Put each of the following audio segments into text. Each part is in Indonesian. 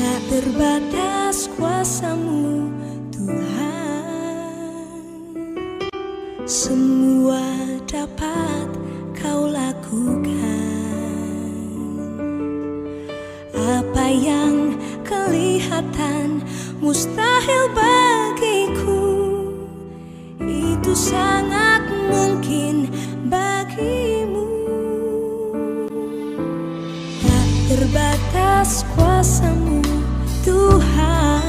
Tak terbatas kuasa-Mu Tuhan, semua dapat Kau lakukan. Apa yang kelihatan mustahil bagiku, itu sangat mungkin bagimu. Tak terbatas kuasa-Mu Tuhan,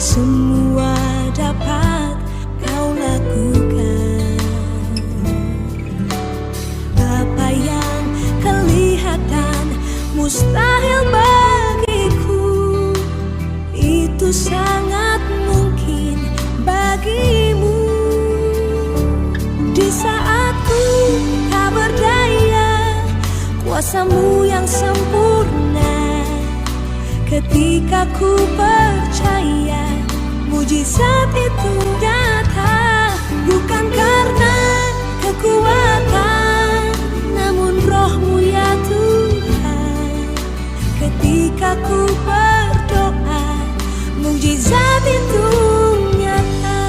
semua dapat Kau lakukan. Apa yang kelihatan mustahil bagiku, itu sangat mungkin bagimu. Di saat ku tak berdaya, kuasa-Mu yang sempurna. Ketika ku percaya, mujizat itu nyata. Bukan karena kekuatan, namun Roh-Mu ya Tuhan. Ketika ku berdoa, mujizat itu nyata.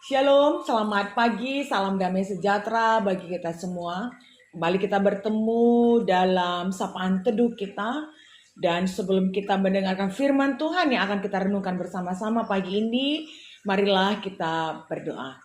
Shalom, selamat pagi, salam damai sejahtera bagi kita semua. Kembali kita bertemu dalam sapaan teduh kita. Dan sebelum kita mendengarkan firman Tuhan yang akan kita renungkan bersama-sama pagi ini, marilah kita berdoa.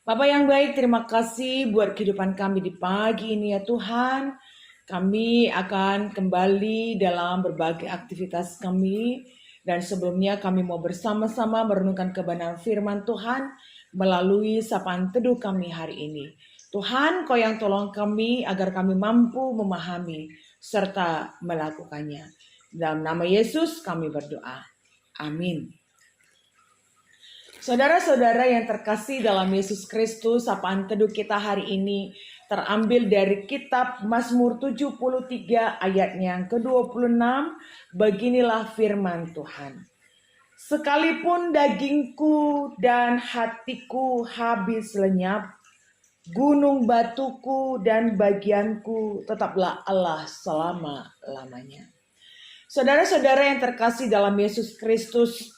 Bapa yang baik, terima kasih buat kehidupan kami di pagi ini ya Tuhan. Kami akan kembali dalam berbagai aktivitas kami. Dan sebelumnya kami mau bersama-sama merenungkan kebenaran firman Tuhan melalui sapaan teduh kami hari ini. Tuhan, Kau yang tolong kami agar kami mampu memahami serta melakukannya. Dalam nama Yesus kami berdoa. Amin. Saudara-saudara yang terkasih dalam Yesus Kristus, sapaan teduh kita hari ini terambil dari kitab Mazmur 73 ayatnya yang ke-26. Beginilah firman Tuhan. Sekalipun dagingku dan hatiku habis lenyap, gunung batuku dan bagianku tetaplah Allah selama-lamanya. Saudara-saudara yang terkasih dalam Yesus Kristus,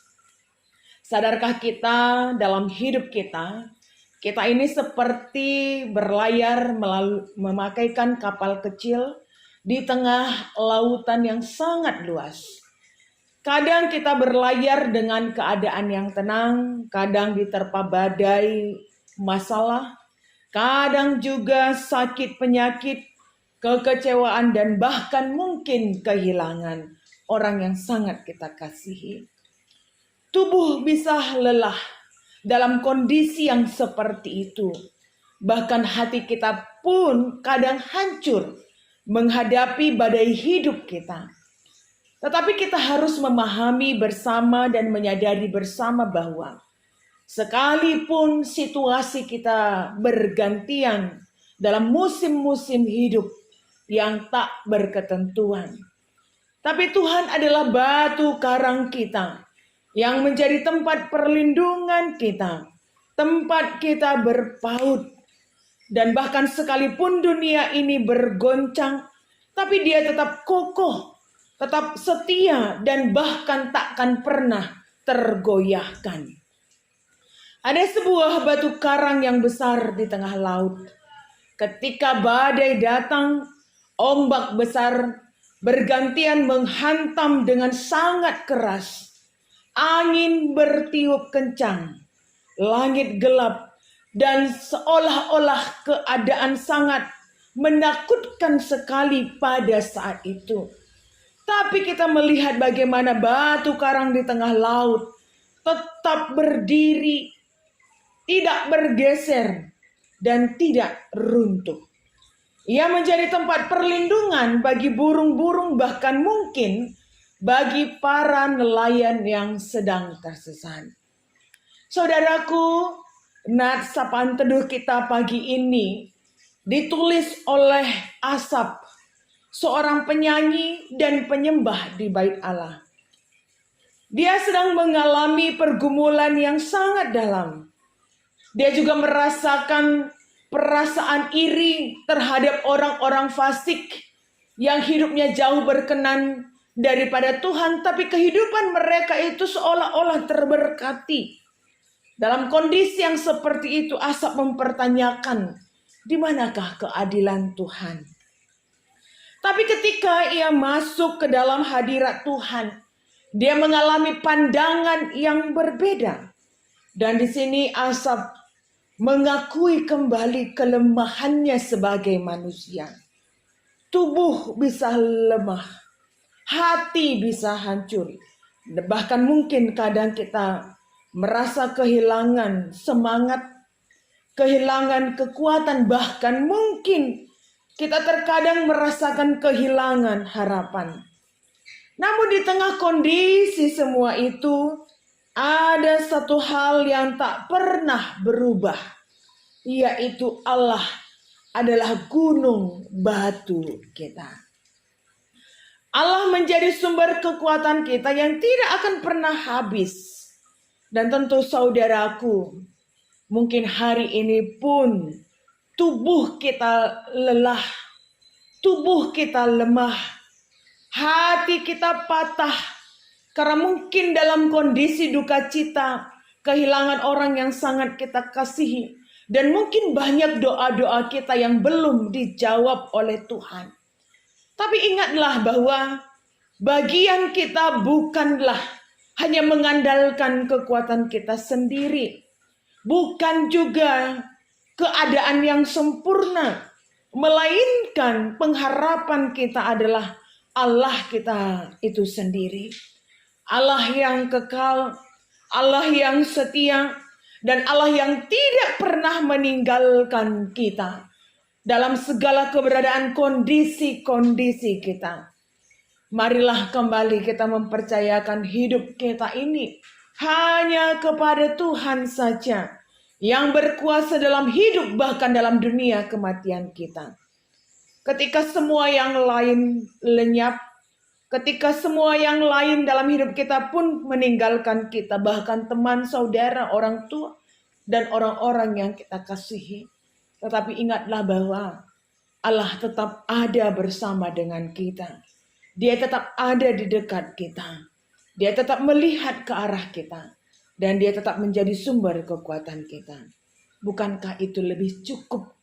sadarkah kita dalam hidup kita ini seperti berlayar memakaikan kapal kecil di tengah lautan yang sangat luas. Kadang kita berlayar dengan keadaan yang tenang, kadang diterpa badai masalah, kadang juga sakit penyakit, kekecewaan, dan bahkan mungkin kehilangan orang yang sangat kita kasihi. Tubuh bisa lelah dalam kondisi yang seperti itu. Bahkan hati kita pun kadang hancur menghadapi badai hidup kita. Tetapi kita harus memahami bersama dan menyadari bersama bahwa sekalipun situasi kita bergantian dalam musim-musim hidup yang tak berketentuan, tapi Tuhan adalah batu karang kita yang menjadi tempat perlindungan kita, tempat kita berpaut. Dan bahkan sekalipun dunia ini bergoncang, tapi Dia tetap kokoh, tetap setia, dan bahkan takkan pernah tergoyahkan. Ada sebuah batu karang yang besar di tengah laut. Ketika badai datang, ombak besar bergantian menghantam dengan sangat keras. Angin bertiup kencang, langit gelap, dan seolah-olah keadaan sangat menakutkan sekali pada saat itu. Tapi kita melihat bagaimana batu karang di tengah laut tetap berdiri, tidak bergeser, dan tidak runtuh. Ia menjadi tempat perlindungan bagi burung-burung, bahkan mungkin bagi para nelayan yang sedang tersesat. Saudaraku, nats sapaan teduh kita pagi ini ditulis oleh Asaf, seorang penyanyi dan penyembah di Bait Allah. Dia sedang mengalami pergumulan yang sangat dalam. Dia juga merasakan perasaan iri terhadap orang-orang fasik yang hidupnya jauh berkenan daripada Tuhan, tapi kehidupan mereka itu seolah-olah terberkati. Dalam kondisi yang seperti itu, Asap mempertanyakan, di manakah keadilan Tuhan? Tapi ketika ia masuk ke dalam hadirat Tuhan, dia mengalami pandangan yang berbeda. Dan di sini Asap mengakui kembali kelemahannya sebagai manusia. Tubuh bisa lemah, hati bisa hancur. Bahkan mungkin kadang kita merasa kehilangan semangat, kehilangan kekuatan, bahkan mungkin kita terkadang merasakan kehilangan harapan. Namun di tengah kondisi semua itu, ada satu hal yang tak pernah berubah, yaitu Allah adalah gunung batu kita. Allah menjadi sumber kekuatan kita yang tidak akan pernah habis. Dan tentu saudaraku, mungkin hari ini pun tubuh kita lelah, tubuh kita lemah, hati kita patah, karena mungkin dalam kondisi duka cita, kehilangan orang yang sangat kita kasihi, dan mungkin banyak doa-doa kita yang belum dijawab oleh Tuhan. Tapi ingatlah bahwa bagian kita bukanlah hanya mengandalkan kekuatan kita sendiri, bukan juga keadaan yang sempurna, melainkan pengharapan kita adalah Allah kita itu sendiri. Allah yang kekal, Allah yang setia, dan Allah yang tidak pernah meninggalkan kita dalam segala keberadaan kondisi-kondisi kita. Marilah kembali kita mempercayakan hidup kita ini hanya kepada Tuhan saja yang berkuasa dalam hidup bahkan dalam dunia kematian kita. Ketika semua yang lain lenyap, ketika semua yang lain dalam hidup kita pun meninggalkan kita, bahkan teman, saudara, orang tua, dan orang-orang yang kita kasihi. Tetapi ingatlah bahwa Allah tetap ada bersama dengan kita. Dia tetap ada di dekat kita. Dia tetap melihat ke arah kita. Dan dia tetap menjadi sumber kekuatan kita. Bukankah itu lebih cukup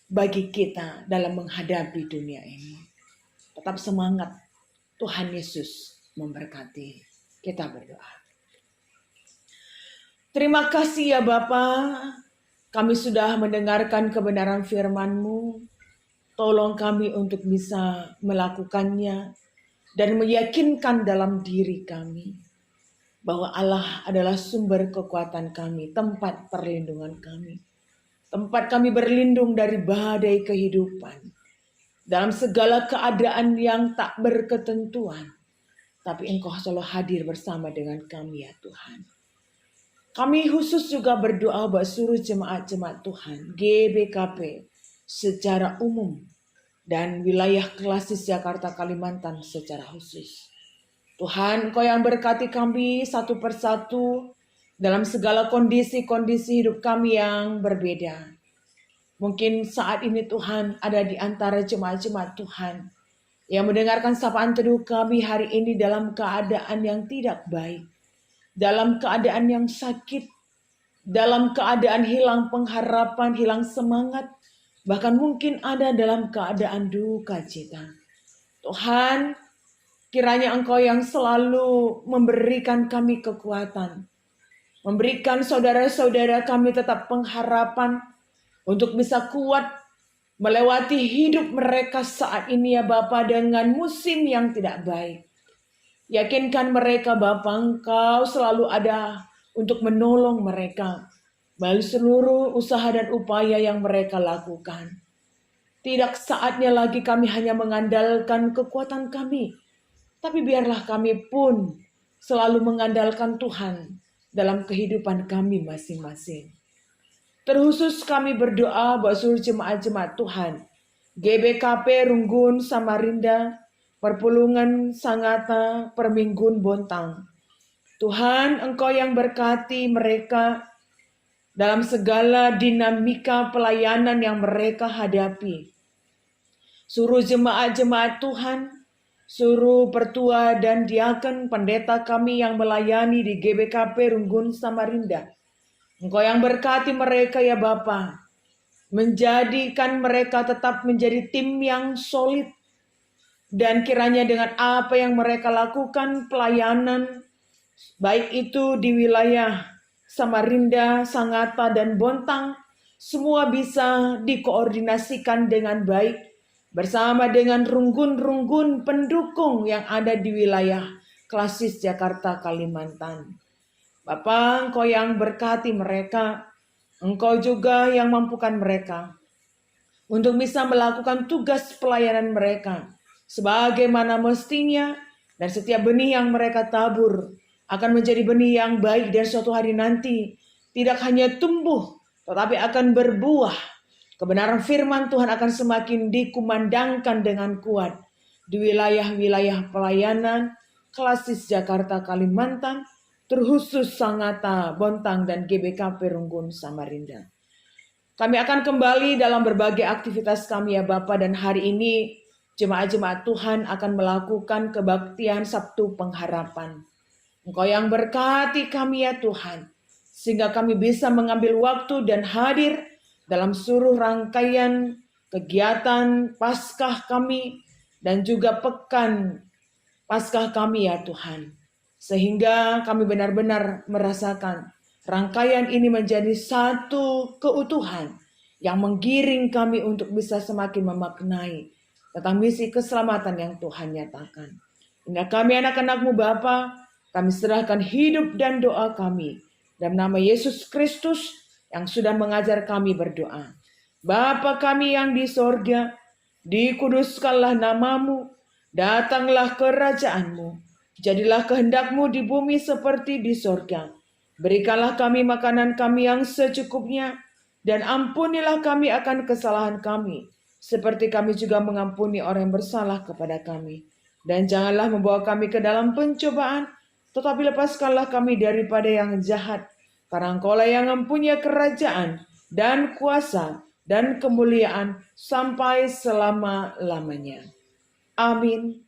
bagi kita dalam menghadapi dunia ini? Tetap semangat. Tuhan Yesus memberkati. Kita berdoa. Terima kasih ya Bapa. Kami sudah mendengarkan kebenaran firman-Mu. Tolong kami untuk bisa melakukannya dan meyakinkan dalam diri kami bahwa Allah adalah sumber kekuatan kami, tempat perlindungan kami. Tempat kami berlindung dari badai kehidupan. Dalam segala keadaan yang tak berketentuan. Tapi Engkau selalu hadir bersama dengan kami ya Tuhan. Kami khusus juga berdoa buat seluruh jemaat-jemaat Tuhan, GBKP secara umum, dan wilayah Klasis Jakarta Kalimantan secara khusus. Tuhan, Engkau yang berkati kami satu persatu dalam segala kondisi-kondisi hidup kami yang berbeda. Mungkin saat ini Tuhan ada di antara jemaat-jemaat Tuhan yang mendengarkan sapaan teduh kami hari ini dalam keadaan yang tidak baik, dalam keadaan yang sakit, dalam keadaan hilang pengharapan, hilang semangat, bahkan mungkin ada dalam keadaan duka cita. Tuhan, kiranya Engkau yang selalu memberikan kami kekuatan, memberikan saudara-saudara kami tetap pengharapan untuk bisa kuat melewati hidup mereka saat ini ya Bapa dengan musim yang tidak baik. Yakinkan mereka Bapa, Engkau selalu ada untuk menolong mereka melalui seluruh usaha dan upaya yang mereka lakukan. Tidak saatnya lagi kami hanya mengandalkan kekuatan kami, tapi biarlah kami pun selalu mengandalkan Tuhan dalam kehidupan kami masing-masing. Terkhusus kami berdoa buat seluruh jemaat-jemaat Tuhan, GBKP Runggun Samarinda, Perpulungan Sangatta, Perminggun Bontang. Tuhan, Engkau yang berkati mereka, dalam segala dinamika pelayanan yang mereka hadapi. Suruh jemaat-jemaat Tuhan, suruh pertua dan diaken pendeta kami yang melayani di GBKP Runggun Samarinda. Engkau yang berkati mereka ya Bapa, menjadikan mereka tetap menjadi tim yang solid. Dan kiranya dengan apa yang mereka lakukan pelayanan, baik itu di wilayah Samarinda, Sangatta, dan Bontang, semua bisa dikoordinasikan dengan baik bersama dengan runggun-runggun pendukung yang ada di wilayah Klasis Jakarta, Kalimantan. Bapa, Engkau yang berkati mereka, Engkau juga yang mampukan mereka untuk bisa melakukan tugas pelayanan mereka sebagaimana mestinya, dan setiap benih yang mereka tabur akan menjadi benih yang baik dan suatu hari nanti tidak hanya tumbuh tetapi akan berbuah. Kebenaran firman Tuhan akan semakin dikumandangkan dengan kuat di wilayah-wilayah pelayanan Klasis Jakarta, Kalimantan, terkhusus Sangatta, Bontang, dan GBKP Runggun Samarinda. Kami akan kembali dalam berbagai aktivitas kami ya Bapa, dan hari ini jemaat-jemaat Tuhan akan melakukan kebaktian Sabtu Pengharapan. Engkau yang berkati kami ya Tuhan, sehingga kami bisa mengambil waktu dan hadir dalam seluruh rangkaian kegiatan Paskah kami dan juga pekan Paskah kami ya Tuhan. Sehingga kami benar-benar merasakan rangkaian ini menjadi satu keutuhan yang menggiring kami untuk bisa semakin memaknai tentang misi keselamatan yang Tuhan nyatakan. Hingga kami anak-anak-Mu Bapa, kami serahkan hidup dan doa kami dalam nama Yesus Kristus yang sudah mengajar kami berdoa. Bapa kami yang di sorga, dikuduskanlah namamu, datanglah kerajaan-Mu, jadilah kehendak-Mu di bumi seperti di sorga. Berikanlah kami makanan kami yang secukupnya, dan ampunilah kami akan kesalahan kami, seperti kami juga mengampuni orang yang bersalah kepada kami. Dan janganlah membawa kami ke dalam pencobaan, tetapi lepaskanlah kami daripada yang jahat. Karena Engkau-lah yang mempunyai kerajaan dan kuasa dan kemuliaan sampai selama-lamanya. Amin.